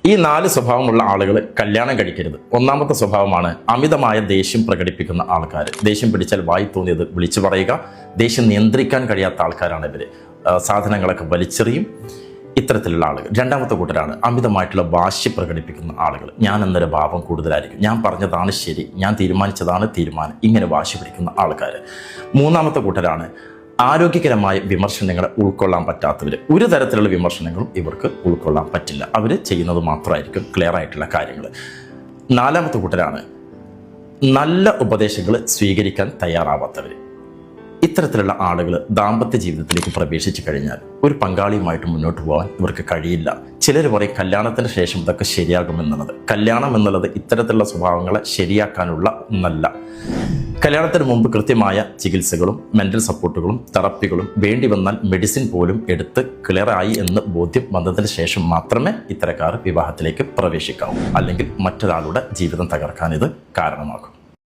ഈ 4 സ്വഭാവമുള്ള ആളുകൾ കല്യാണം കഴിക്കരുത്. ഒന്നാമത്തെ സ്വഭാവമാണ് അമിതമായ ദേഷ്യം പ്രകടിപ്പിക്കുന്ന ആൾക്കാർ. ദേഷ്യം പിടിച്ചാൽ വായി തോന്നിയത് വിളിച്ചു പറയുക. ദേഷ്യം നിയന്ത്രിക്കാൻ കഴിയാത്ത ആൾക്കാരാണ് ഇവർ. സാധനങ്ങളൊക്കെ വലിച്ചെറിയും. ഇത്തരത്തിലുള്ള ആളുകൾ. രണ്ടാമത്തെ കൂട്ടരാണ് അമിതമായിട്ടുള്ള വാശി പ്രകടിപ്പിക്കുന്ന ആളുകൾ. ഞാൻ എന്നൊരു ഭാവം കൂടുതലായിരിക്കും. ഞാൻ പറഞ്ഞതാണ് ശരി, ഞാൻ തീരുമാനിച്ചതാണ് തീരുമാനം, ഇങ്ങനെ വാശി പിടിക്കുന്ന ആൾക്കാർ. മൂന്നാമത്തെ കൂട്ടരാണ് ആരോഗ്യകരമായ വിമർശനങ്ങളെ ഉൾക്കൊള്ളാൻ പറ്റാത്തവർ. ഒരു തരത്തിലുള്ള വിമർശനങ്ങളും ഇവർക്ക് ഉൾക്കൊള്ളാൻ പറ്റില്ല. അവർ ചെയ്യുന്നത് മാത്രമായിരിക്കും ക്ലിയർ ആയിട്ടുള്ള കാര്യങ്ങൾ. നാലാമത്തെ കൂട്ടരാണ് നല്ല ഉപദേശങ്ങൾ സ്വീകരിക്കാൻ തയ്യാറാവാത്തവർ. ഇത്തരത്തിലുള്ള ആളുകൾ ദാമ്പത്യ ജീവിതത്തിലേക്ക് പ്രവേശിച്ചു കഴിഞ്ഞാൽ ഒരു പങ്കാളിയുമായിട്ട് മുന്നോട്ട് പോകാൻ ഇവർക്ക് കഴിയില്ല. ചിലർ പറയും കല്യാണത്തിന് ശേഷം ഇതൊക്കെ ശരിയാകുമെന്നുള്ളത്. കല്യാണം എന്നുള്ളത് ഇത്തരത്തിലുള്ള സ്വഭാവങ്ങളെ ശരിയാക്കാനുള്ള ഒന്നല്ല. കല്യാണത്തിന് മുമ്പ് കൃത്യമായ ചികിത്സകളും മെൻ്റൽ സപ്പോർട്ടുകളും തെറപ്പികളും വേണ്ടി വന്നാൽ മെഡിസിൻ പോലും എടുത്ത് ക്ലിയറായി എന്ന് ബോധ്യം വന്നതിന് ശേഷം മാത്രമേ ഇത്തരക്കാർ വിവാഹത്തിലേക്ക് പ്രവേശിക്കാവൂ. അല്ലെങ്കിൽ മറ്റൊരാളുടെ ജീവിതം തകർക്കാൻ ഇത് കാരണമാകും.